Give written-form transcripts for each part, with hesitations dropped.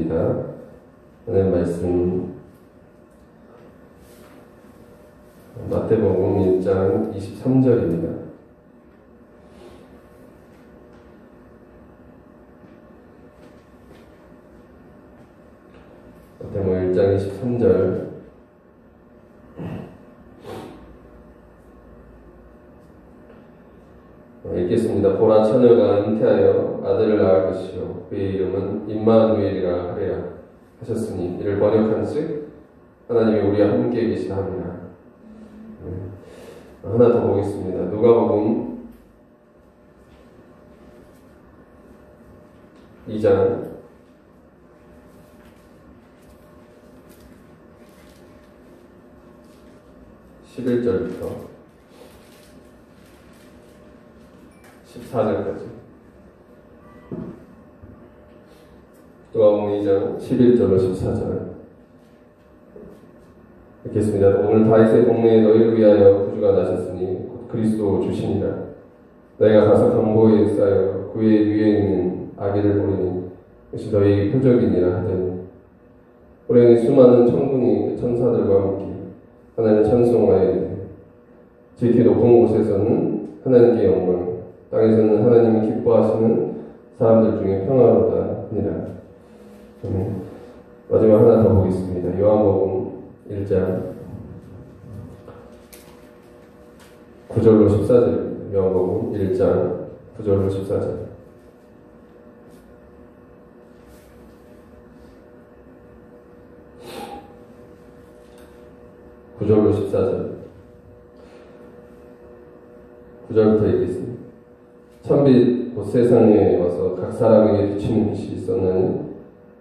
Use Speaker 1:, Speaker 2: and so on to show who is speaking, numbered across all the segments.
Speaker 1: 보겠습니다. 오늘 말씀 마태복음 1장 23절입니다. 마태복음 1장 23절 읽겠습니다. 보라, 처녀가 잉태하여 아들을 낳을 것이요 그의 이름은 임마누엘이라 하리라 하셨으니 이를 번역한즉 하나님이 우리와 함께 계시다 합니다. 하나 더 보겠습니다. 누가복음 2장 11절부터 14절까지. 누가복음 2장 11절로 14절 읽겠습니다. 오늘 다윗의 동네에 너희를 위하여 구주가 나셨으니 곧 그리스도 주시니라. 너희가 가서 강보에 쌓여 그의 위에 있는 아기를 보리니 이것이 너희 표적이니라 하더니 우리는 수많은 천군이 그 천사들과 함께 하나님을 찬송하여 이르되 지극히 높은 곳에서는 하나님께 영광, 땅에서는 하나님이 기뻐하시는 사람들 중에 평화로다니라. 마지막 하나 더 보겠습니다. 요한복음 1장 9절로 14절입니다. 요한복음 1장 9절로 14절. 구절로 14절 9절부터 읽겠습니다. 천빛 곧 세상에 와서 각 사람에게 비치는 빛이 있었나니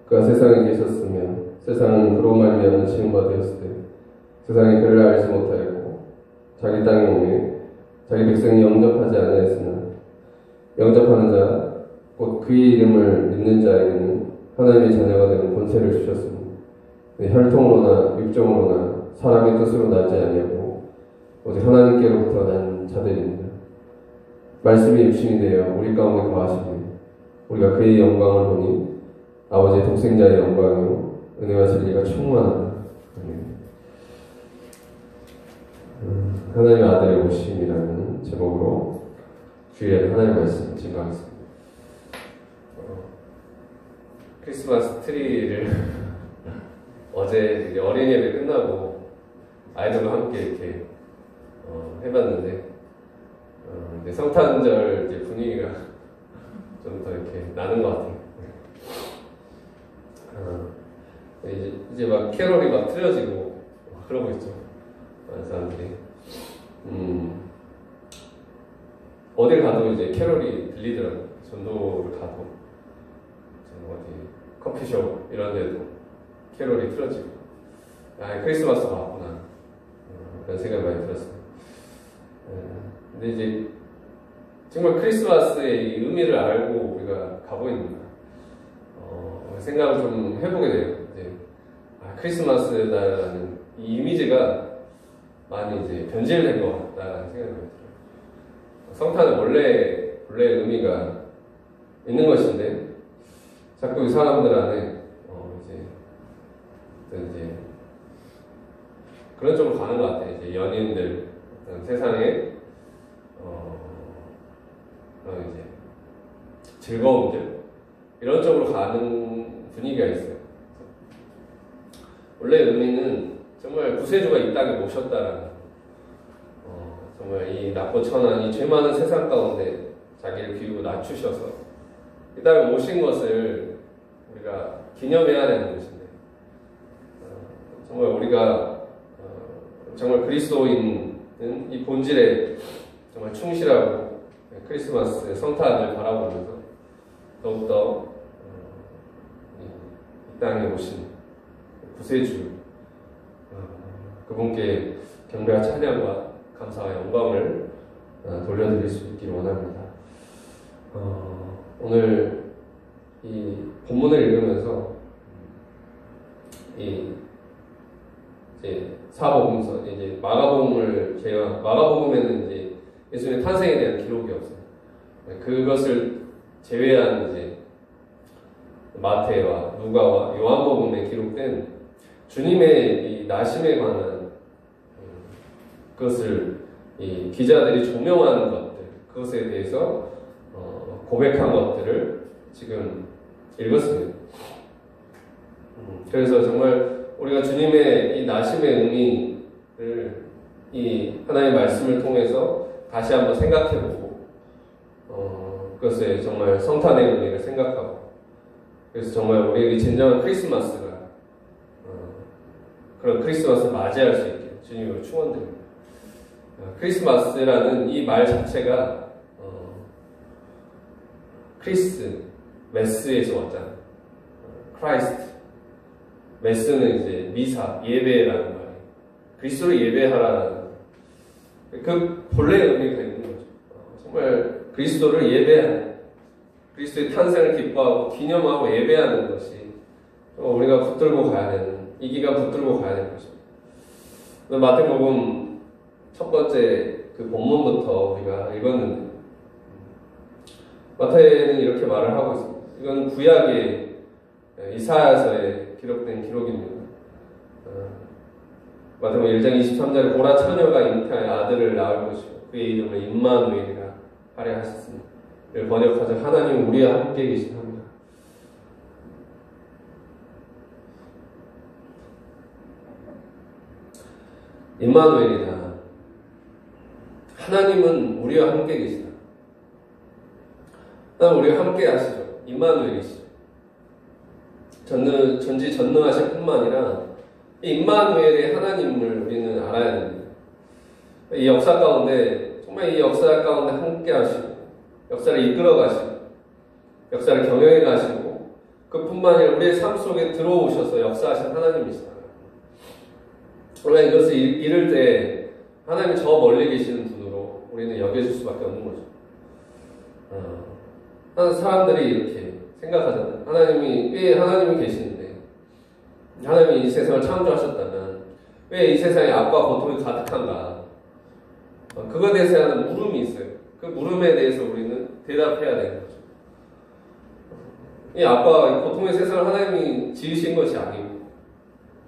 Speaker 1: 그가 세상에 계셨으면 세상은 그로 말미암아 지음바 되었을 때 세상이 그를 알지 못하였고 자기 땅에 오매 자기 백성이 영접하지 아니하였으나 영접하는 자 곧 그의 이름을 믿는 자에게는 하나님의 자녀가 되는 권세를 주셨으니 혈통으로나 육정으로나 사람의 뜻으로 나지 아니하고 오직 하나님께로부터 난 자들입니다. 말씀이 육신이 되어 우리 가운데 거하시니 우리가 그의 영광을 보니 아버지의 독생자의 영광이요 은혜와 진리가 충만하다. 하나님의 아들의 오심이라는 제목으로 주일에 하나님의 말씀 증거하겠습니다. 크리스마스 트리를 어제 어린이 예배 끝나고 아이들과 함께 이렇게 해봤는데 이제 성탄절 이제 분위기가 좀 더 이렇게 나는 것 같아요. 이제 막 캐롤이 막 틀어지고 그러고 있죠. 사람들이 어딜 가도 이제 캐롤이 들리더라고요. 전도를 가도 어디 커피숍 이런 데도 캐롤이 틀어지고 크리스마스가 왔구나 그런 생각이 많이 들었어요. 근데 이제 정말 크리스마스의 이 의미를 알고 우리가 가고 있는가 생각을 좀 해보게 돼요. 이제 크리스마스다라는 이 이미지가 많이 이제 변질된 것 같다는 생각이 들어요. 성탄은 원래 의미가 있는 것인데 자꾸 이 사람들 안에 이제 그런 쪽으로 가는 것 같아요. 이제 연인들, 세상에 이제 즐거움들 이런 쪽으로 가는 분위기가 있어요. 원래 의미는 정말 구세주가 이 땅에 오셨다라는 정말 이 나쁜 천한 이 죄 많은 세상 가운데 자기를 비우고 낮추셔서 이 땅에 오신 것을 우리가 기념해야 되는 것인데 정말 우리가 정말 그리스도인은 이 본질에 정말 충실하고 크리스마스 성탄을 바라보면서 더욱더 이 땅에 오신 구세주 그분께 경배와 찬양과 감사와 영광을 돌려드릴 수 있기를 원합니다. 오늘 이 본문을 읽으면서 이제 사복음서 이제 마가복음을 제외한 마가복음에는 이제 예수님의 탄생에 대한 기록이 없어요. 그것을 제외한 이제 마태와 누가와 요한복음에 기록된 주님의 이 나심에 관한 그것을 이 기자들이 조명한 것들, 그것에 대해서 고백한 것들을 지금 읽었습니다. 그래서 정말 우리가 주님의 이 나심의 의미를 이 하나님의 말씀을 통해서 다시 한번 생각해보고 그것에 정말 성탄의 의미를 생각하고, 그래서 정말 우리에게 진정한 크리스마스가 그런 크리스마스를 맞이할 수 있게 주님으로 축원드립니다. 크리스마스라는 이 말 자체가 크리스, 메스에서 왔잖아요. 크라이스트. 메스는 이제 미사, 예배라는 말이에요. 그리스도를 예배하라는 그 본래 의미가 있는 거죠. 정말 그리스도를 예배하는, 그리스도의 탄생을 기뻐하고 기념하고 예배하는 것이 우리가 붙들고 가야 되는, 이 기간 붙들고 가야 되는 것입니다. 마태복음 첫 번째 그 본문부터 우리가 읽었는데, 마태는 이렇게 말을 하고 있습니다. 이건 구약의 이사야서에 기록된 기록입니다. 마태복음 1장 23절에 보라 처녀가 잉태하여 아들을 낳을 것이고 그의 이름을 임마누엘이라 하려 하셨습니다. 이를 번역하자 하나님 우리와 함께 계신 합니다. 임마누엘이다. 하나님은 우리와 함께 계시다. 하나님 우리와 함께 하시죠. 임마누엘이시죠. 전지전능하실 뿐만 아니라 이 임마누엘의 하나님을 우리는 알아야 됩니다. 이 역사 가운데, 정말 이 역사 가운데 함께 하시고 역사를 이끌어 가시고 역사를 경영해 가시고 그뿐만 아니라 우리의 삶 속에 들어오셔서 역사하신 하나님이시다. 우리가 이것을 이룰 때 하나님이 저 멀리 계시는 분으로 우리는 여겨질 수밖에 없는 거죠. 사람들이 이렇게 생각하잖아요. 왜 하나님이 계시는데, 하나님이 이 세상을 창조하셨다면 왜 이 세상에 악과 고통이 가득한가? 그거에 대해서 하는 물음이 있어요. 그 물음에 대해서 우리는 대답해야 되는 거죠. 이 악과 고통의 세상을 하나님이 지으신 것이 아니고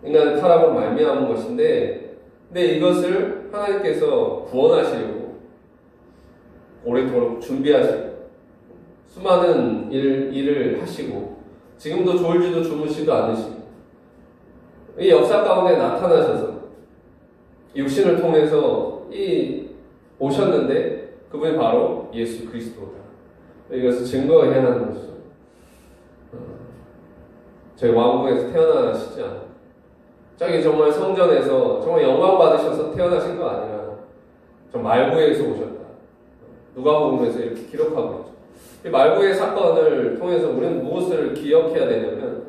Speaker 1: 인간의 타락으로 말미암은 것인데, 근데 이것을 하나님께서 구원하시려고 오래도록 준비하시고 수많은 일을 하시고 지금도 졸지도 주무시도 않으시고 이 역사 가운데 나타나셔서 육신을 통해서 오셨는데 그분이 바로 예수 그리스도다. 이것을 증거해야 하는 것이죠. 저희 왕궁에서 태어나시지 않아요. 저기 정말 성전에서 정말 영광 받으셔서 태어나신 거 아니라 저 말구에서 오셨다. 누가복음에서 이렇게 기록하고 있죠. 이 말구의 사건을 통해서 우리는 무엇을 기억해야 되냐면,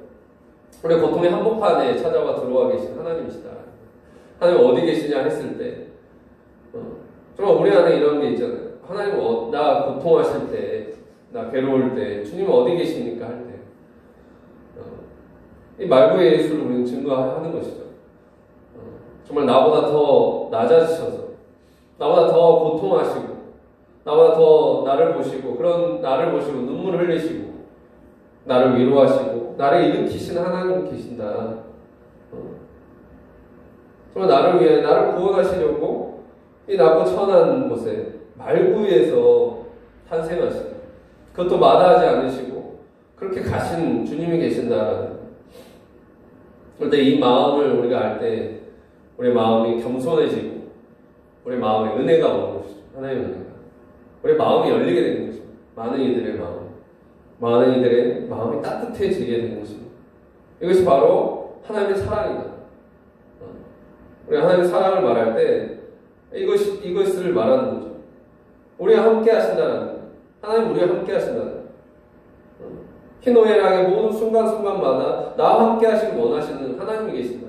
Speaker 1: 우리 고통의 한복판에 찾아와 들어와 계신 하나님이시다. 하나님 어디 계시냐 했을 때, 정말 우리 안에 이런 게 있잖아요. 하나님 나 고통하실 때, 나 괴로울 때, 주님 어디 계십니까 할 때, 이 말구의 예수를 우리는 증거하는 것이죠. 정말 나보다 더 낮아지셔서, 나보다 더 고통하시고, 나보다 더 나를 보시고, 그런 나를 보시고 눈물을 흘리시고 나를 위로하시고 나를 일으키시는 하나님 계신다. 정말 나를 위해 나를 구원하시려고 이 낮고 천한 곳에 말구에서 탄생하신다. 그것도 마다하지 않으시고 그렇게 가신 주님이 계신다라는. 그런데 이 마음을 우리가 알 때 우리 마음이 겸손해지고 우리 마음에 은혜가 오는 것이죠. 하나님의 은혜가. 우리 마음이 열리게 되는 것입니다. 많은 이들의 마음이 따뜻해지게 되는 것입니다. 이것이 바로 하나님의 사랑이다. 우리 하나님의 사랑을 말할 때 이것을 말하는 거죠. 우리와 함께 하신다는 것. 하나님 우리와 함께 하신다는 것. 희노애락의 모든 순간순간마다 나와 함께 하시길 원하시는 하나님이 계신다.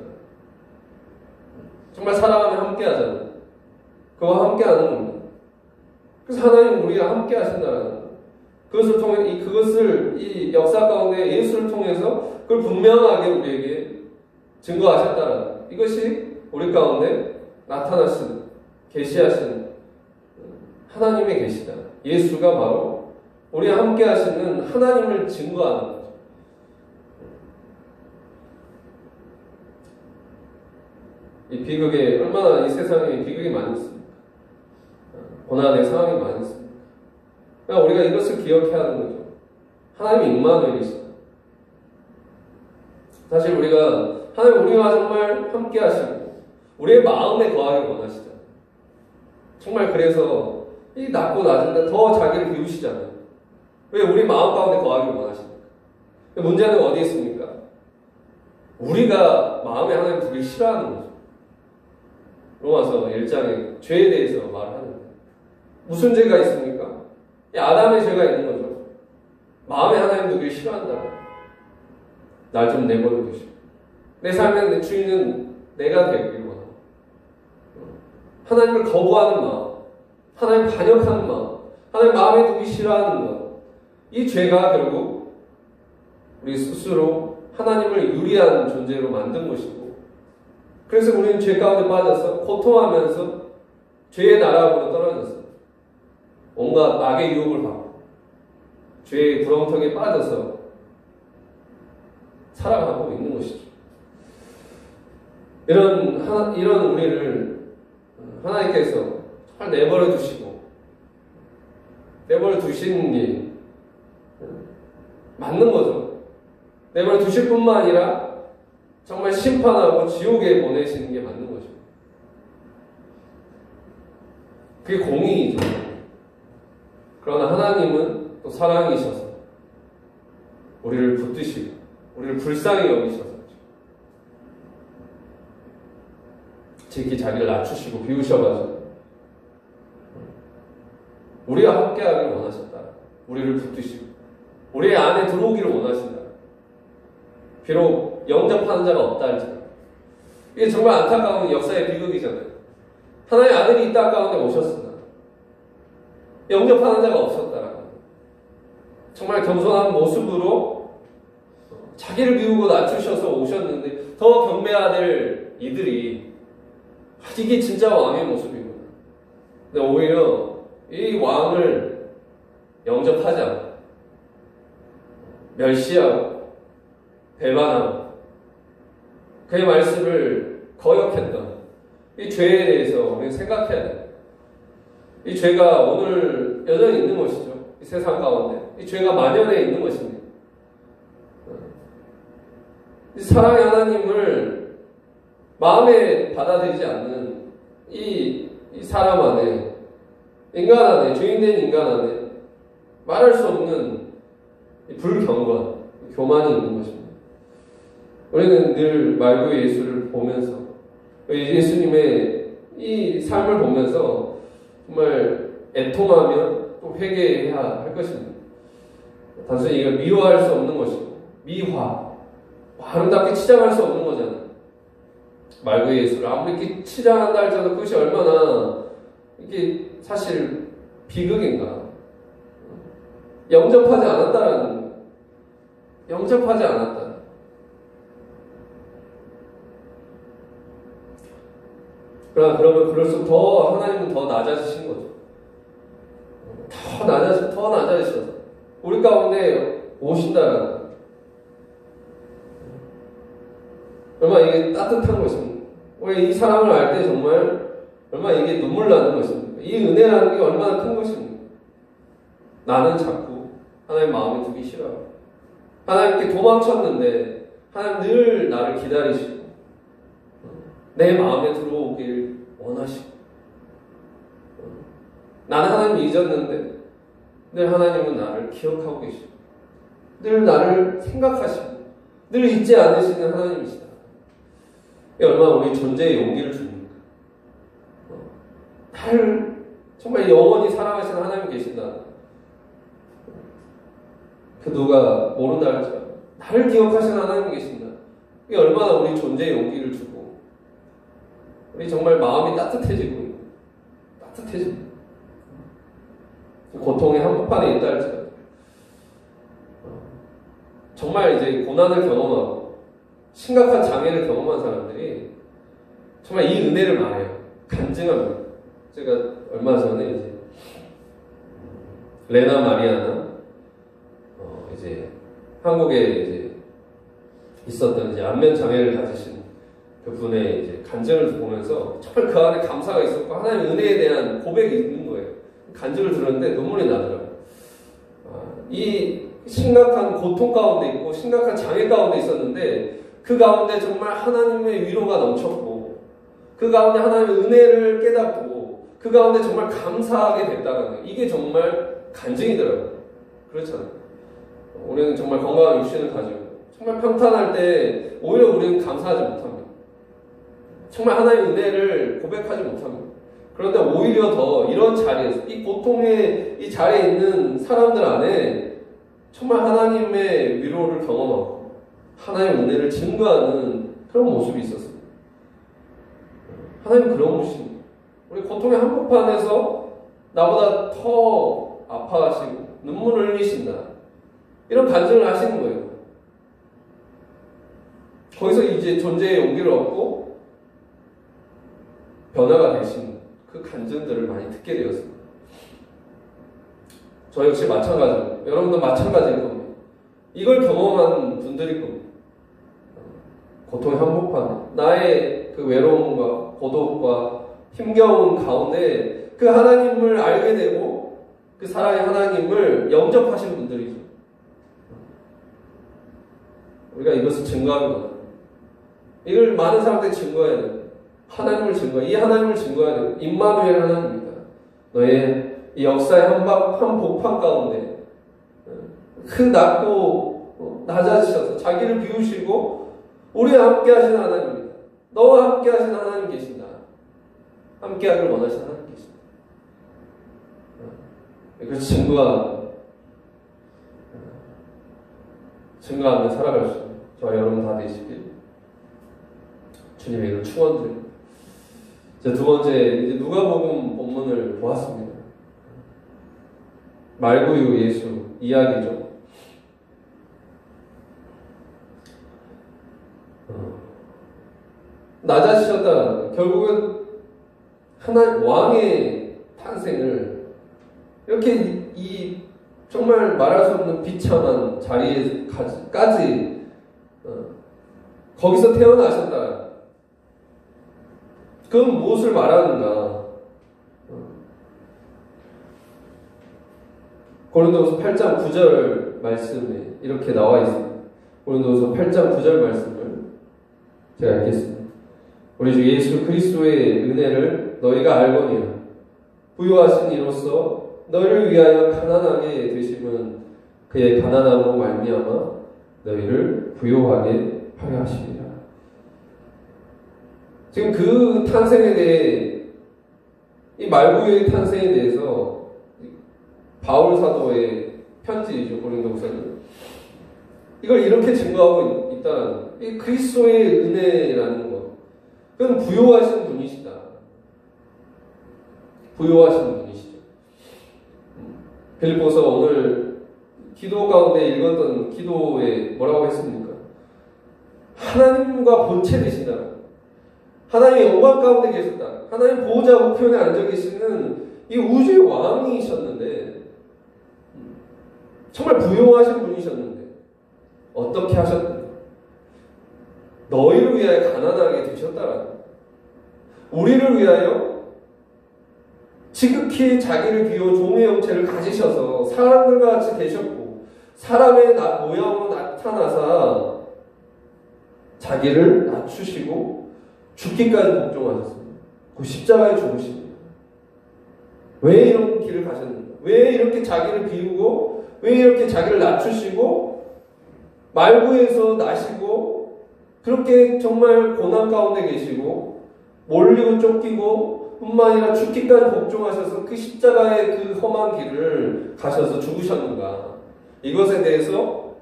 Speaker 1: 정말 사랑하면 함께 하잖아요. 그와 함께 하는 겁니다. 그래서 하나님 우리가 함께 하신다는 것. 그것을 통해 이 역사 가운데 예수를 통해서 그걸 분명하게 우리에게 증거하셨다는 것. 이것이 우리 가운데 나타나신, 계시하신 하나님의 계시다. 예수가 바로 우리와 함께 하시는 하나님을 증거하는 거죠. 이 비극에, 얼마나 이 세상에 비극이 많이 있습니까? 고난의 상황이 많이 있습니다. 그러니까 우리가 이것을 기억해야 하는 거죠. 하나님이 임마누엘이시다. 사실 하나님 우리와 정말 함께 하시고 우리의 마음에 거하길 원하시잖아요. 정말 그래서 이 낮고 낮은데 더 자기를 비우시잖아요. 왜 우리 마음 가운데 거하길 원하십니까? 문제는 어디 있습니까? 우리가 마음에 하나님 두길 싫어하는 거죠. 로마서 1장에 죄에 대해서 말하는데 무슨 죄가 있습니까? 아담의 죄가 있는 거죠. 마음에 하나님 두길 싫어한다. 날 좀 내버려 두시고 내 삶의 내 주인은 내가 되길 원하고 하나님을 거부하는 마음, 하나님 반역하는 마음, 하나님 마음에 두기 싫어하는 것, 이 죄가 결국 우리 스스로 하나님을 유리한 존재로 만든 것이고, 그래서 우리는 죄 가운데 빠져서 고통하면서 죄의 나락으로 떨어졌어요. 온갖 악의 유혹을 받고 죄의 구렁텅이에 빠져서 살아가고 있는 것이죠. 이런 우리를 하나님께서 잘 내버려 두시는 게 맞는 거죠. 내버려 두실 뿐만 아니라 정말 심판하고 지옥에 보내시는 게 맞는 거죠. 그게 공의이죠. 그러나 하나님은 또 사랑이셔서 우리를 붙드시고 우리를 불쌍히 여기셔서 지극히 자기를 낮추시고 비우셔가지고 우리와 함께하기를 원하셨다. 우리를 붙드시고 우리 안에 들어오기를 원하신다. 비록 영접하는 자가 없다 할지라도 이게 정말 안타까운 역사의 비극이잖아요. 하나님의 아들이 이 땅 가운데 오셨으나 영접하는 자가 없었다라는 정말 겸손한 모습으로 자기를 비우고 낮추셔서 오셨는데 더 경배해야 될 이들이 이게 진짜 왕의 모습이구나. 근데 오히려 이 왕을 영접하지 않고 멸시하고 배반하고 그의 말씀을 거역했던 이 죄에 대해서 우리는 생각해야 돼요. 이 죄가 오늘 여전히 있는 것이죠. 이 세상 가운데 이 죄가 만연해 있는 것입니다. 이 사랑의 하나님을 마음에 받아들이지 않는 이 사람 안에, 인간 안에, 죄인된 인간 안에 말할 수 없는 불경과 교만이 있는 것입니다. 우리는 늘 말구의 예수를 보면서 예수님의 이 삶을 보면서 정말 애통하며 또 회개해야 할 것입니다. 단순히 이걸 미워할 수 없는 것이고 미화, 아름답게 치장할 수 없는 거잖아요. 말구의 예수를 아무리 이렇게 치장한다 할지라도 그것이 얼마나 이게 사실 비극인가. 영접하지 않았다라는 거예요. 영접하지 않았다. 그러면 그럴수록 더 하나님은 더 낮아지신 거죠. 더 낮아지셔서 우리 가운데 오신다라는 거예요. 얼마나 이게 따뜻한 것입니다. 우리 이 사랑을 알 때 정말 얼마나 이게 눈물 나는 것입니다. 이 은혜라는 게 얼마나 큰 것입니다. 나는 자꾸 하나님 마음에 두기 싫어요. 하나님께 도망쳤는데 하나님 늘 나를 기다리시고 내 마음에 들어오길 원하시고 나는 하나님 잊었는데 늘 하나님은 나를 기억하고 계시고 늘 나를 생각하시고 늘 잊지 않으시는 하나님이시다. 얼마나 우리 존재의 용기를 줍니까? 나를 정말 영원히 사랑하시는 하나님이 계신다. 그 누가 모른다 할지라도 나를 기억하시는 하나님이 계신다. 이게 얼마나 우리 존재의 용기를 주고 우리 정말 마음이 따뜻해지고 고통의 한복판에 있다 할지라도 정말 이제 고난을 경험하고 심각한 장애를 경험한 사람들이 정말 이 은혜를 말해요. 간증합니다. 제가 얼마 전에 이제 레나 마리아나 이제 한국에 이제 있었던 이제 안면 장애를 가지신 그분의 이제 간증을 보면서 정말 그 안에 감사가 있었고 하나님의 은혜에 대한 고백이 있는 거예요. 간증을 들었는데 눈물이 나더라고요. 이 심각한 고통 가운데 있고 심각한 장애 가운데 있었는데 그 가운데 정말 하나님의 위로가 넘쳤고 그 가운데 하나님의 은혜를 깨닫고 그 가운데 정말 감사하게 됐다는 거예요. 이게 정말 간증이더라고요. 그렇잖아요. 우리는 정말 건강한 육신을 가지고 정말 평탄할 때 오히려 우리는 감사하지 못합니다. 정말 하나님의 은혜를 고백하지 못합니다. 그런데 오히려 더 이런 자리에서 이 고통의 이 자리에 있는 사람들 안에 정말 하나님의 위로를 경험하고 하나님의 은혜를 증거하는 그런 모습이 있었습니다. 하나님은 그런 분이십니다. 우리 고통의 한복판에서 나보다 더 아파하시고 눈물을 흘리신다. 이런 간증을 하시는 거예요. 거기서 이제 존재의 용기를 얻고 변화가 되신 그 간증들을 많이 듣게 되었습니다. 저 역시 마찬가지고 여러분도 마찬가지일 겁니다. 이걸 경험한 분들일 겁니다. 고통의 한복판에 나의 그 외로움과 고독과 힘겨운 가운데 그 하나님을 알게 되고 그 사랑의 하나님을 영접하신 분들이죠. 우리가 이것을 증거하는 이걸 많은 사람들이 증거해야 돼요. 하나님을 증거, 이 하나님을 증거해야 돼요. 임마누엘 하나님입니다. 너의 이 역사의 한 복판 가운데 그 낮고 낮아지셔서 자기를 비우시고 우리와 함께 하시는 하나님입니다. 너와 함께 하시는 하나님 계신다. 함께 하길 원하시는 하나님 계신다. 그래서 증거하며 살아갈 수 있는 저와 여러분 다 되시길 주님의 이름으로 축원드립니다. 자, 두 번째, 이제 누가복음 본문을 보았습니다. 말구유 예수 이야기죠. 낮아지셨다. 결국은 하나님 왕의 탄생을 이렇게 이 정말 말할 수 없는 비참한 자리에까지 거기서 태어나셨다. 그건 무엇을 말하는가? 고린도후서 8장 9절 말씀에 이렇게 나와 있습니다. 고린도후서 8장 9절 말씀을 제가 읽겠습니다. 우리 주 예수 그리스도의 은혜를 너희가 알거니와 부요하신 이로써 너희를 위하여 가난하게 되심은 그의 가난함으로 말미암아 너희를 부요하게 하려 하십니다. 지금 그 탄생에 대해 이 말구유의 탄생에 대해서 바울 사도의 편지이죠. 고린도후서는 이걸 이렇게 증거하고 있다는 이 그리스도의 은혜라는 것. 그건 부요하신 분이시다. 부요하신 분이시죠. 빌립보서 오늘 기도 가운데 읽었던 기도에 뭐라고 했습니까? 하나님과 본체 되신다. 하나님의 영광 가운데 계셨다. 하나님 보호자 우편에 앉아 계시는 이 우주의 왕이셨는데 정말 부요하신 분이셨는데 어떻게 하셨는가? 너희를 위하여 가난하게 되셨다라는 우리를 위하여 지극히 자기를 비워 종의 형체를 가지셔서 사람들과 같이 되셨고 사람의 모양으로 나타나사 자기를 낮추시고 죽기까지 복종하셨습니다. 그 십자가에 죽으십니다. 왜 이런 길을 가셨는가? 왜 이렇게 자기를 비우고 왜 이렇게 자기를 낮추시고 말구에서 나시고 그렇게 정말 고난 가운데 계시고 몰리고 쫓기고 뿐만 아니라 죽기까지 복종하셔서 그 십자가의 그 험한 길을 가셔서 죽으셨는가? 이것에 대해서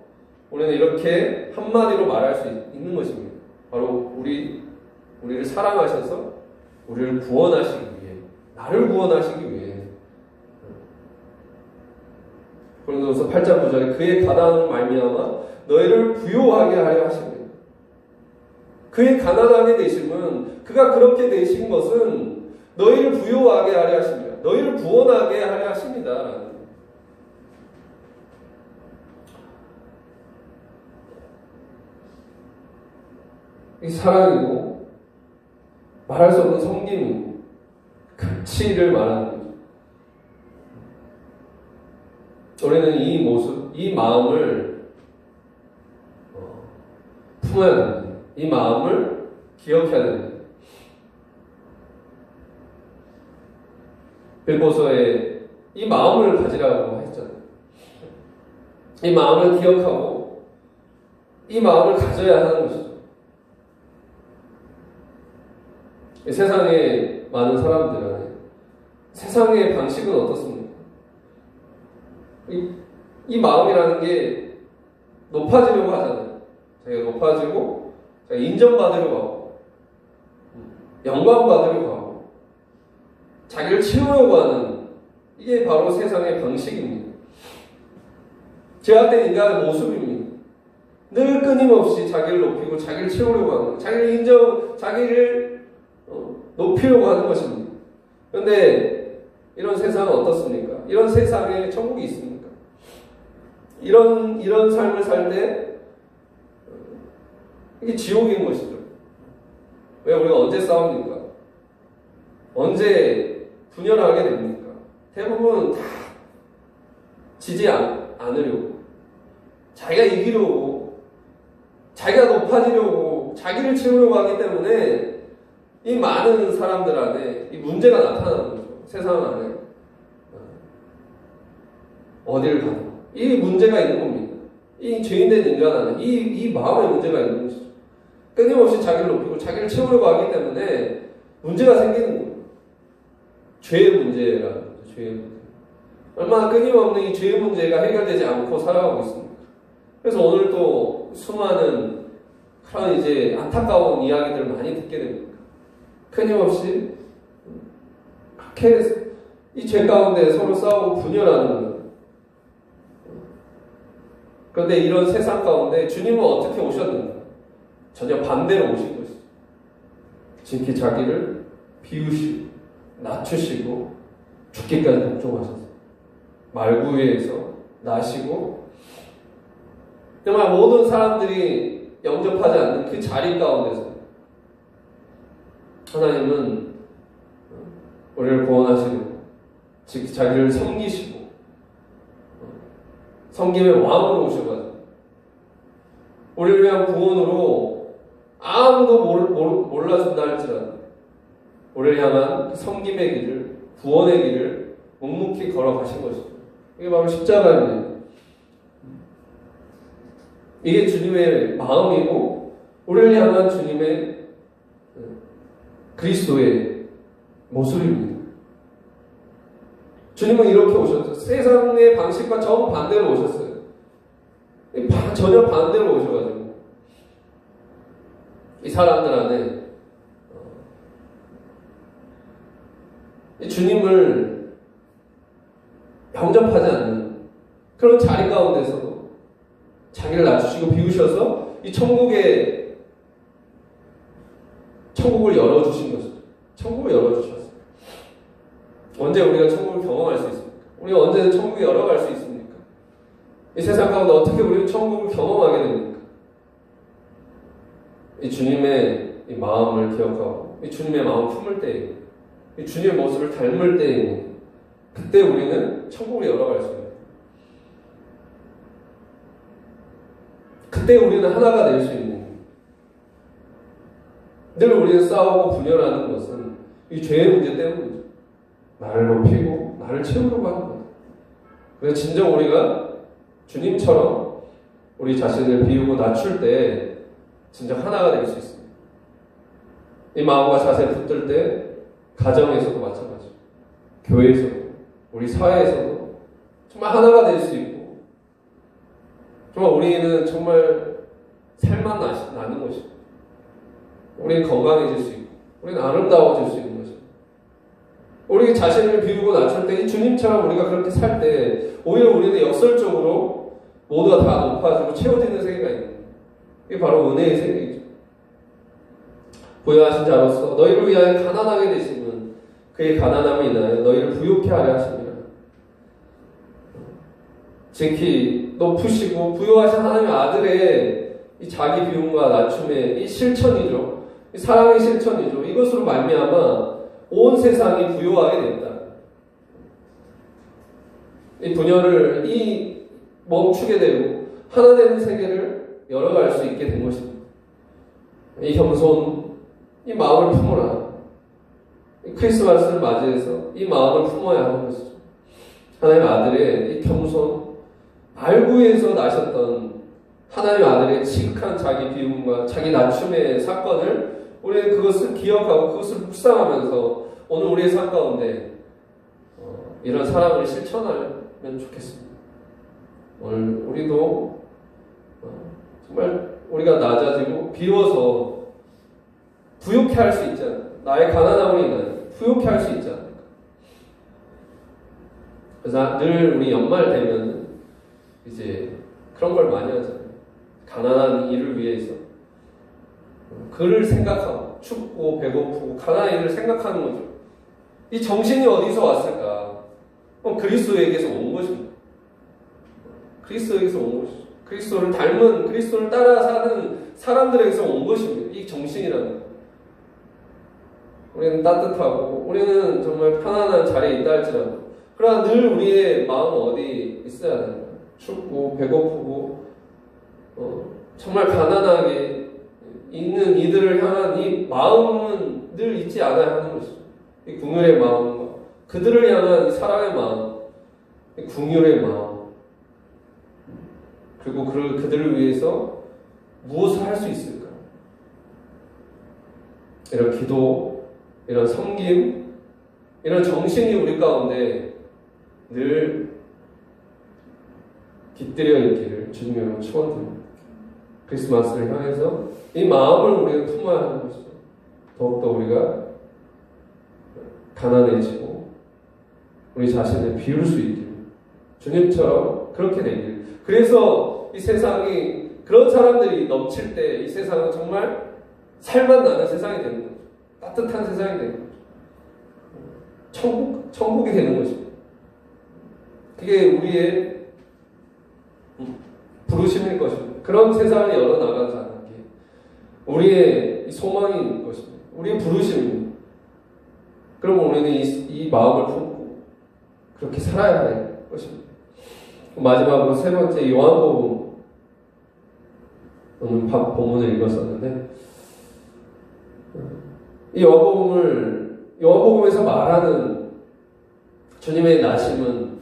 Speaker 1: 우리는 이렇게 한마디로 말할 수 있는 것입니다. 바로 우리를 사랑하셔서 우리를 구원하시기 위해, 나를 구원하시기 위해. 고린도서 8장 9절에 그의 가난함을 말미암아 너희를 부요하게 하려 하십니다. 그의 가난하게 되심은 그가 그렇게 되신 것은 너희를 부요하게 하려 하십니다. 너희를 구원하게 하려 하십니다. 이 사랑이고 말할 수 없는 섬김, 가치를 말하는 거죠. 우리는 이 모습, 이 마음을 품어야 됩니다. 이 마음을 기억해야 됩니다. 빌보서에 이 마음을 가지라고 했잖아요. 이 마음을 기억하고 이 마음을 가져야 하는 것이죠. 세상에 많은 사람들 안에 세상의 방식은 어떻습니까? 이 마음이라는 게 높아지려고 하잖아요. 자기가 높아지고 자기가 인정받으려고 하고 영광받으려고 하고 자기를 채우려고 하는 이게 바로 세상의 방식입니다. 죄악된 인간의 모습입니다. 늘 끊임없이 자기를 높이고 자기를 채우려고 하는 것, 자기를 높이려고 하는 것입니다. 그런데 이런 세상은 어떻습니까? 이런 세상에 천국이 있습니까? 이런 삶을 살 때 이게 지옥인 것이죠. 왜 우리가 언제 싸웁니까? 언제 분열하게 됩니까? 대부분 다 지지 않으려고, 자기가 이기려고, 자기가 높아지려고, 자기를 채우려고 하기 때문에 이 많은 사람들 안에 이 문제가 나타나는 거죠. 세상 안에 어디를 가든 이 문제가 있는 겁니다. 이 죄인된 인간 안에 이 마음의 문제가 있는 것이죠. 끊임없이 자기를 높이고 자기를 채우려고 하기 때문에 문제가 생기는 거예요. 죄의 문제라는 거죠. 죄의 문제. 얼마나 끊임없는 이 죄의 문제가 해결되지 않고 살아가고 있습니다. 그래서 오늘 또 수많은 그런 이제 안타까운 이야기들을 많이 듣게 됩니다. 끊임없이 그렇게 이 죄 가운데 서로 싸우고 분열하는 거예요. 그런데 이런 세상 가운데 주님은 어떻게 오셨는가? 전혀 반대로 오신 것이죠. 지극히 자기를 비우시고 낮추시고 죽기까지 복종하셨어요. 말구에서 나시고 정말 모든 사람들이 영접하지 않는 그 자리 가운데서 하나님은 우리를 구원하시고 즉 자기를 섬기시고 섬김의 왕으로 오셔가지고 우리를 위한 구원으로 아무도 몰라준다 할지라도 우리를 향한 섬김의 길을, 구원의 길을 묵묵히 걸어가신 것입니다. 이게 바로 십자가입니다. 이게 주님의 마음이고 우리를 향한 주님의 그리스도의 모습입니다. 주님은 이렇게 오셨죠. 세상의 방식과 정반대로 오셨어요. 전혀 반대로 오셔가지고 이 사람들 안에 이 주님을 영접하지 않는 그런 자리 가운데서도 자기를 낮추시고 비우셔서 이 천국을 열어주신 것이죠. 천국을 열어주셨어요. 언제 우리가 천국을 경험할 수 있습니까? 우리가 언제 천국에 열어갈 수 있습니까? 이 세상 가운데 어떻게 우리는 천국을 경험하게 됩니까? 이 주님의 이 마음을 기억하고 이 주님의 마음을 품을 때에 이 주님의 모습을 닮을 때에 그때 우리는 천국을 열어갈 수 있습니다. 그때 우리는 하나가 될 수 있는 늘 우리는 싸우고 분열하는 것은 이 죄의 문제 때문이죠. 나를 높이고 나를 채우려고 하는 거예요. 그래서 진정 우리가 주님처럼 우리 자신을 비우고 낮출 때 진정 하나가 될 수 있습니다. 이 마음과 자세를 붙들 때 가정에서도 마찬가지고 교회에서도 우리 사회에서도 정말 하나가 될 수 있고 정말 우리는 정말 살만 나는 것입니다. 우리는 건강해질 수 있고 우리는 아름다워질 수 있는 것입니다. 우리 자신을 비우고 낮출 때 주님처럼 우리가 그렇게 살 때 오히려 우리는 역설적으로 모두가 다 높아지고 채워지는 세계가 있는 거예요. 이게 바로 은혜의 세계이죠. 부여하신 자로서 너희를 위하여 가난하게 되시는 그의 가난함을 인하여 너희를 부욕해 하려 하십니다. 지극히 높으시고 부여하신 하나님의 아들의 이 자기 비움과 낮춤의 이 실천이죠. 사랑의 실천이죠. 이것으로 말미암아 온 세상이 부요하게 됐다. 이 분열을 멈추게 되고 하나 되는 세계를 열어갈 수 있게 된 것입니다. 이 겸손, 이 마음을 품어라. 이 크리스마스를 맞이해서 이 마음을 품어야 하는 것이죠. 하나님 아들의 이 겸손, 발구에서 나셨던 하나님 아들의 지극한 자기 비움과 자기 낮춤의 사건을 우리는 그것을 기억하고 그것을 묵상하면서 오늘 우리의 삶 가운데 이런 사랑을 실천하면 좋겠습니다. 오늘 우리도 정말 우리가 낮아지고 비워서 부욕해 할 수 있지 않을까. 나의 가난함을 인하여 부욕해 할 수 있지 않을까. 그래서 늘 우리 연말 되면 이제 그런 걸 많이 하잖아요. 가난한 이를 위해서 그를 생각하고 춥고 배고프고 가난한 이를 생각하는 거죠. 이 정신이 어디서 왔을까? 그리스도에게서 온 것입니다. 그리스도에게서 온 것이죠. 그리스도를 닮은, 그리스도를 따라 사는 사람들에게서 온 것입니다. 이 정신이라는 것. 우리는 따뜻하고 우리는 정말 편안한 자리에 있다 할지라도 그러나 늘 우리의 마음은 어디 있어야 되는가? 춥고 배고프고 정말 가난하게 있는 이들을 향한 이 마음은 늘 잊지 않아야 하는 것이죠. 이 궁율의 마음과 그들을 향한 이 사랑의 마음, 이 궁율의 마음, 그리고 그들을 위해서 무엇을 할 수 있을까? 이런 기도, 이런 섬김, 이런 정신이 우리 가운데 늘 깃들여 있기를 주님으로 축원드립니다. 크리스마스를 향해서 이 마음을 우리가 품어야 하는 것이죠. 더욱더 우리가 가난해지고 우리 자신을 비울 수 있기를 주님처럼 그렇게 되기를. 그래서 이 세상이 그런 사람들이 넘칠 때 이 세상은 정말 살만 나는 세상이 되는 거죠. 따뜻한 세상이 되는 거죠. 천국이 되는 것입니다. 그게 우리의 부르심일 것입니다. 그런 세상을 열어나가는 게 우리의 소망인 것입니다. 우리의 부르심입니다. 그럼 우리는 이 마음을 품고 그렇게 살아야 할 것입니다. 마지막으로 세 번째 요한복음 오늘 본문을 읽었었는데 이 요한복음에서 말하는 주님의 나심은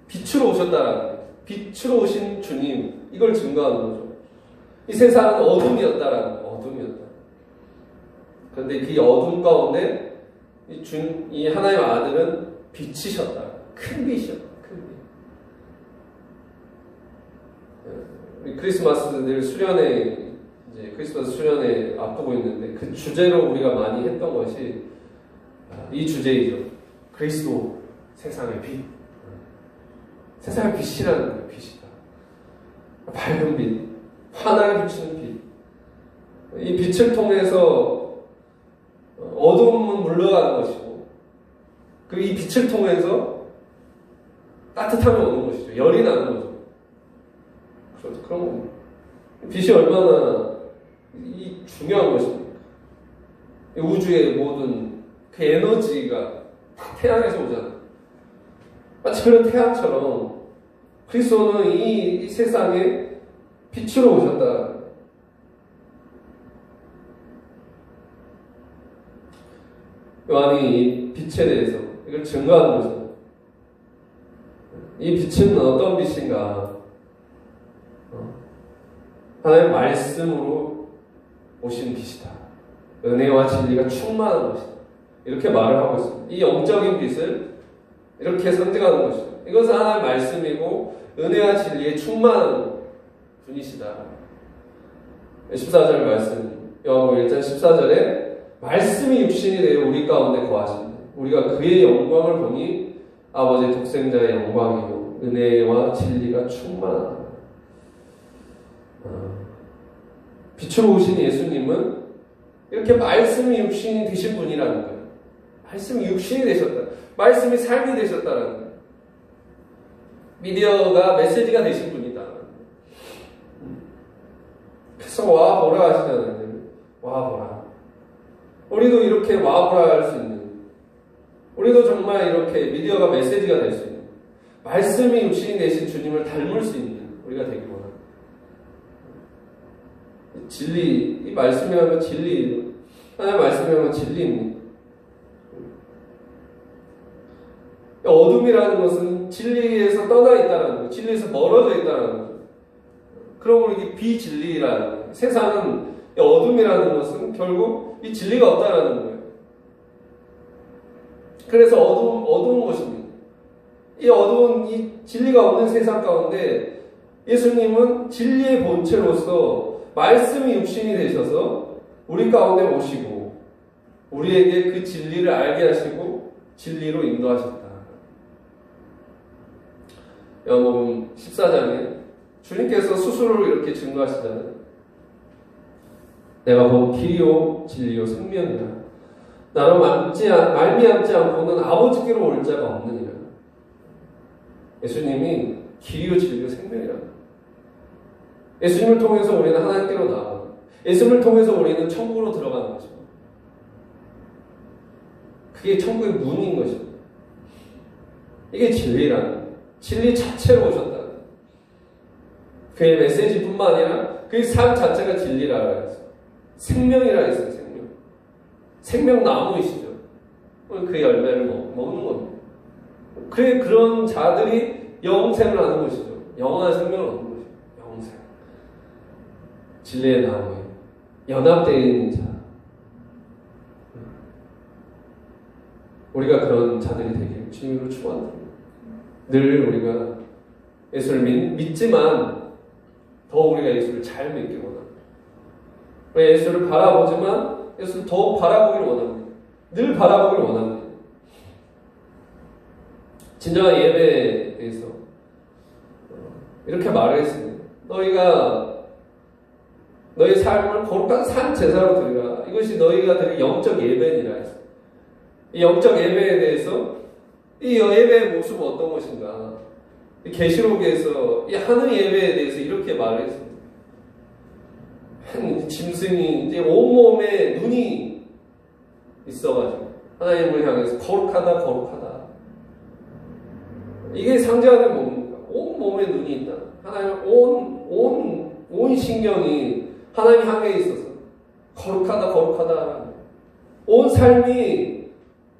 Speaker 1: 빛으로 오셨다라는 거예요. 빛으로 오신 주님, 이걸 증거하는 거죠. 이 세상은 어둠이었다라는 거예요. 어둠이었다. 그런데 그 어둠 가운데 이 하나님의 아들은 빛이셨다. 큰 빛이었다. 큰 빛. 크리스마스 늘 수련회, 이제 크리스마스 수련회 앞두고 있는데 그 주제로 우리가 많이 했던 것이 이 주제이죠. 그리스도 세상의 빛. 세상의 빛이라는 거예요. 빛이다. 밝은 빛, 환하게 비추는 빛. 이 빛을 통해서 어둠은 물러가는 것이고, 그 이 빛을 통해서 따뜻함이 오는 것이죠. 열이 나는 거죠. 그렇죠. 그런 겁니다. 빛이 얼마나 중요한 것입니까? 우주의 모든 그 에너지가 다 태양에서 오잖아요. 마치 그런 태양처럼 그리스도는 이 세상에 빛으로 오셨다. 요한이 이 빛에 대해서 이걸 증거하는 거죠. 이 빛은 어떤 빛인가? 하나님의 말씀으로 오신 빛이다. 은혜와 진리가 충만한 것이다. 이렇게 말을 하고 있습니다. 이 영적인 빛을 이렇게 상징하는 것이죠. 이것은 하나님의 말씀이고 은혜와 진리에 충만한 분이시다. 14절 말씀, 요한복음 1장 14절에 말씀이 육신이 되어 우리 가운데 거하신다. 우리가 그의 영광을 보니 아버지의 독생자의 영광이요 은혜와 진리가 충만하다. 빛으로 오신 예수님은 이렇게 말씀이 육신이 되신 분이라는 거예요. 말씀이 육신이 되셨다. 말씀이 삶이 되셨다는 거예요. 미디어가 메시지가 되신 분이다. 그래서 와 보라 하시잖아요. 와 보라. 우리도 이렇게 와보라 할 수 있는, 우리도 정말 이렇게 미디어가 메시지가 될 수 있는, 말씀이 육신이 되신 주님을 닮을 수 있는 우리가 되기 원합니다. 진리, 이 말씀이라는 건 진리예요. 하나님 말씀이라는 건 진리입니다. 어둠이라는 것은 진리에서 떠나 있다는 거예요. 진리에서 멀어져 있다는 거예요. 그러므로 이게 비진리라는 거예요. 세상은 어둠이라는 것은 결국 이 진리가 없다는 거예요. 그래서 어두운 것입니다. 이 어두운 이 진리가 없는 세상 가운데 예수님은 진리의 본체로서 말씀이 육신이 되셔서 우리 가운데 오시고 우리에게 그 진리를 알게 하시고 진리로 인도하셨다. 요한복음 14장에 주님께서 스스로 이렇게 증거하시잖아요. 내가 본 길이요 진리요 생명이라. 나로 말미암지 않고는 아버지께로 올 자가 없느니라. 예수님이 길이요 진리요 생명이라. 예수님을 통해서 우리는 하나님께로 나아가고 예수님을 통해서 우리는 천국으로 들어가는 것입니다. 그게 천국의 문인 것입니다. 이게 진리라는 거예요. 진리 자체로 오셨다. 그의 메시지뿐만 아니라 그의 삶 자체가 진리라고 했어요. 생명이라 했어요. 생명나무이시죠. 그 열매를 먹는 겁니다. 그런 자들이 영생을 하는 것이죠. 영원한 생명을 얻는 것이죠. 영생. 진리의 나무에 연합되어 있는 자. 우리가 그런 자들이 되길 주님으로 축원합니다. 늘 우리가 예수를 믿지만 더 우리가 예수를 잘 믿기 원합니다. 예수를 바라보지만 예수를 더 바라보기를 원합니다. 늘 바라보기를 원합니다. 진정한 예배에 대해서 이렇게 말을 했습니다. 너희가 너희 삶을 거룩한 산 제사로 드리라. 이것이 너희가 드릴 영적 예배니라 했습니다. 이 영적 예배에 대해서 이 예배의 모습은 어떤 것인가? 계시록에서 이 하늘 예배에 대해서 이렇게 말을 했습니다. 한 짐승이 이제 온몸에 눈이 있어가지고 하나님을 향해서 거룩하다 거룩하다. 이게 상징하는 뭡니까? 온몸에 눈이 있다. 하나님 온 신경이 하나님 향해 있어서 거룩하다 거룩하다. 온 삶이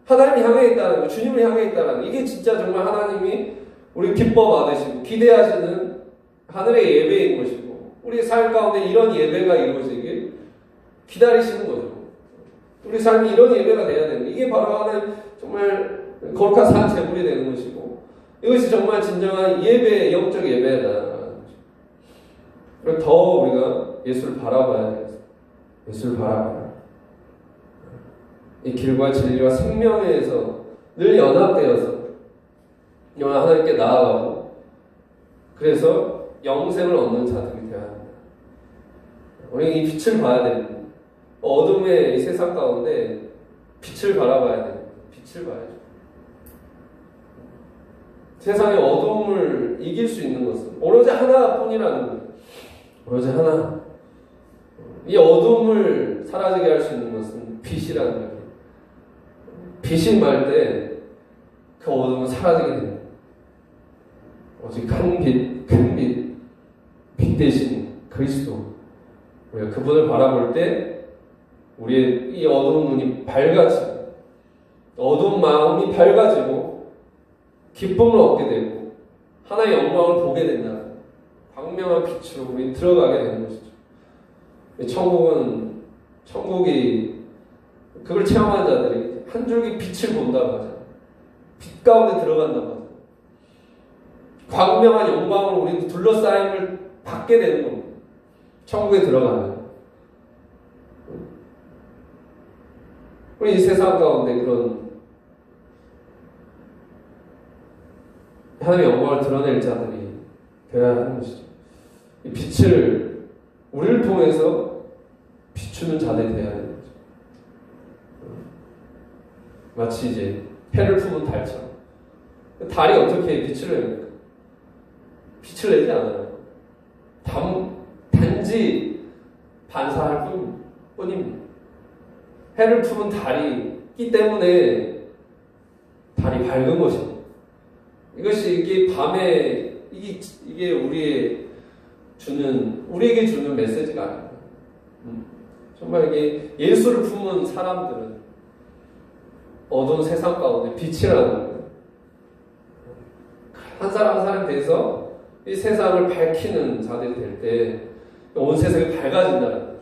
Speaker 1: 하나님 향해 있다는 거, 주님을 향해 있다는 거. 이게 진짜 정말 하나님이 우리 기뻐 받으시고 기대하시는 하늘의 예배인 것이고 우리 삶 가운데 이런 예배가 이루어지길 기다리시는 거죠. 우리 삶이 이런 예배가 돼야 되는, 이게 바로 하나님 정말 거룩한 산 제물이 되는 것이고 이것이 정말 진정한 예배, 영적 예배다. 그리고 더 우리가 예수를 바라봐야 돼요. 예수를 바라봐라. 이 길과 진리와 생명에서 늘 연합되어서 하나님께 나아가고 그래서 영생을 얻는 자들이 되어야 합니다. 우리는 이 빛을 봐야 됩니다. 어둠의 이 세상 가운데 빛을 바라봐야 됩니다. 빛을 봐야죠. 세상의 어둠을 이길 수 있는 것은 오로지 하나뿐이라는 거예요. 오로지 하나. 이 어둠을 사라지게 할 수 있는 것은 빛이라는 거예요. 빛이 말 때 그 어둠은 사라지게 됩니다. 오직 한 빛, 큰 빛, 빛 대신 그리스도. 우리가 그분을 바라볼 때 우리의 이 어두운 눈이 밝아지고 어두운 마음이 밝아지고 기쁨을 얻게 되고 하나의 영광을 보게 된다. 광명한 빛으로 우리 들어가게 되는 것이죠. 천국이 그걸 체험한 자들이 한 줄기 빛을 본다고 하잖아요. 빛 가운데 들어간다고 하잖아요. 광명한 영광으로 우리 둘러싸임을 받게 되는 겁니다. 천국에 들어가면. 우리 이 세상 가운데 그런 하나님의 영광을 드러낼 자들이 되어야 하는 것이죠. 이 빛을 우리를 통해서 비추는 자들이 되어야 하는 거죠. 마치 이제 해를 품은 달처럼. 달이 어떻게 빛을 냅니까? 빛을 내지 않아요. 단지 반사할 뿐입니다. 해를 품은 달이기 때문에 달이 밝은 것입니다. 이것이 이게 밤에 이게 우리에게 주는 메시지가 아닙니다. 정말 이게 예수를 품은 사람들은 어두운 세상 가운데 빛이라는 거예요. 한 사람 한 사람에 대해서 이 세상을 밝히는 자들이 될 때 온 세상이 밝아진다는 거죠.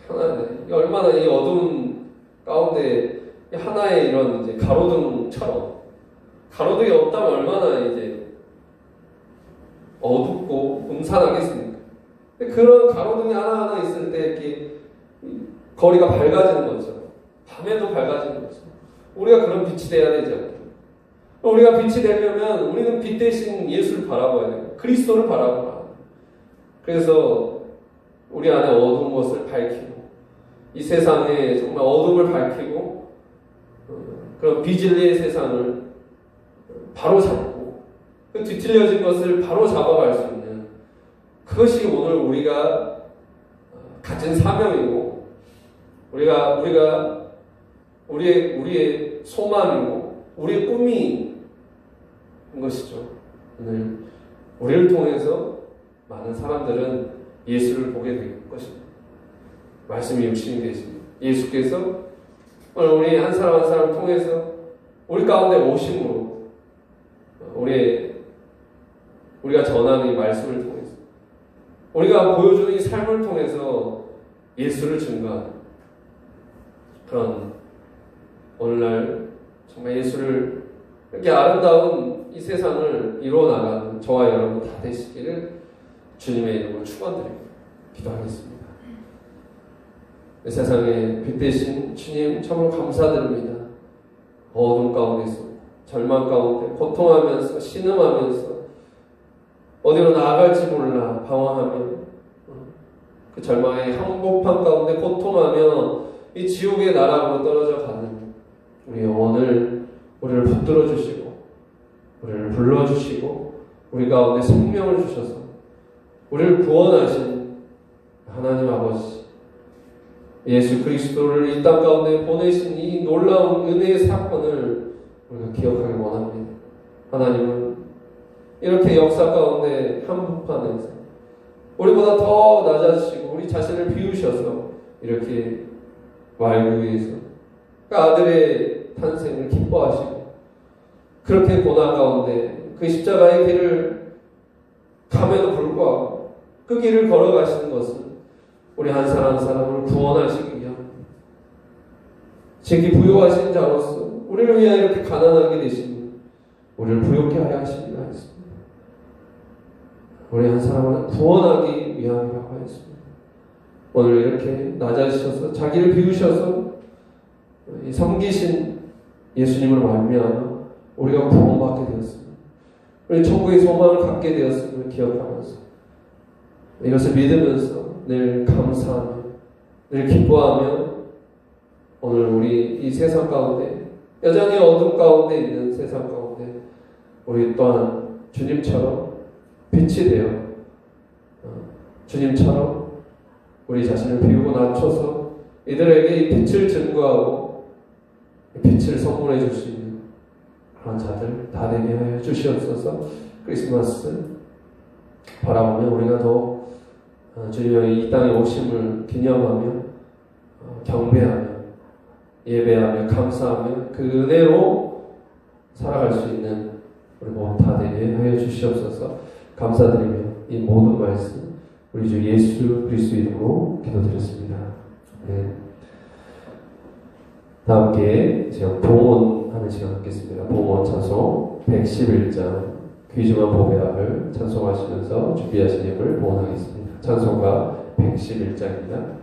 Speaker 1: 하나는 얼마나 이 어두운 가운데 하나의 이런 이제 가로등처럼 가로등이 없다면 얼마나 이제 어둡고 음산하겠습니까? 그런 가로등이 하나하나 있을 때 이렇게 거리가 밝아지는 거죠. 밤에도 밝아지는 거죠. 우리가 그런 빛이 돼야 되지 않나요? 우리가 빛이 되려면 우리는 빛 대신 예수를 바라봐야 돼요. 그리스도를 바라봐야 돼요. 그래서 우리 안에 어두운 것을 밝히고 이 세상에 정말 어둠을 밝히고 그런 비진리의 세상을 바로 잡고 그 뒤틀려진 것을 바로 잡아갈 수 있는 그것이 오늘 우리가 가진 사명이고 우리의 소망이고 우리의 꿈이 것이죠. 오늘 우리를 통해서 많은 사람들은 예수를 보게 될 것입니다. 말씀이 육신이 되십니다. 예수께서 오늘 우리 한 사람 한 사람을 통해서 우리 가운데 오심으로 우리가 전하는 이 말씀을 통해서 우리가 보여주는 이 삶을 통해서 예수를 증거하는 그런 오늘날 정말 예수를 이렇게 아름다운 이 세상을 이루어나가는 저와 여러분 다 되시기를 주님의 이름으로 축원드립니다. 기도하겠습니다. 이 세상에 빛 되신 주님 참으로 감사드립니다. 어둠 가운데서 절망 가운데 고통하면서 신음하면서 어디로 나아갈지 몰라 방황하며 그 절망의 항복판 가운데 고통하며 이 지옥의 나락으로 떨어져 가는 우리 영혼을 우리를 붙들어 주시고 우리를 불러주시고 우리 가운데 생명을 주셔서 우리를 구원하신 하나님 아버지 예수 그리스도를 이 땅 가운데 보내신 이 놀라운 은혜의 사건을 우리가 기억하기 원합니다. 하나님은 이렇게 역사 가운데 한복판에서 우리보다 더 낮아지시고 우리 자신을 비우셔서 이렇게 말구 위에서 그 아들의 탄생을 기뻐하시고 그렇게 고난 가운데 그 십자가의 길을 감에도 불구하고 그 길을 걸어가시는 것은 우리 한 사람 한 사람을 구원하시기 위함 제게 부요하신 자로서 우리를 위하여 이렇게 가난하게 되시니 우리를 부요케 하여 하십니다 했습니다. 우리 한 사람을 구원하기 위함이라고 하였습니다. 오늘 이렇게 낮아지셔서 자기를 비우셔서 섬기신 예수님을 말미암아 우리가 구원받게 되었습니다. 우리 천국의 소망을 갖게 되었음을 기억하면서 이것을 믿으면서 늘 감사하며 늘 기뻐하며 오늘 우리 이 세상 가운데 여전히 어둠 가운데 있는 세상 가운데 우리 또한 주님처럼 빛이 되어 주님처럼 우리 자신을 비우고 낮춰서 이들에게 이 빛을 증거하고 이 빛을 선물해 줄 수 있는 그런 자들 다 되게 하여 주시옵소서. 크리스마스 바라보며 우리가 더 주님의 이 땅에 오심을 기념하며 경배하며 예배하며 감사하며 그 은혜로 살아갈 수 있는 우리 모두 다 되게 하여 주시옵소서. 감사드리며 이 모든 말씀 우리 주 예수 그리스도 이름으로 기도드렸습니다. 네. 다 함께 제가 봉헌하는 시간 갖겠습니다. 봉헌 찬송 111장 귀중한 보배합을 찬송하시면서 준비하신 예물 봉헌하겠습니다. 찬송가 111장입니다.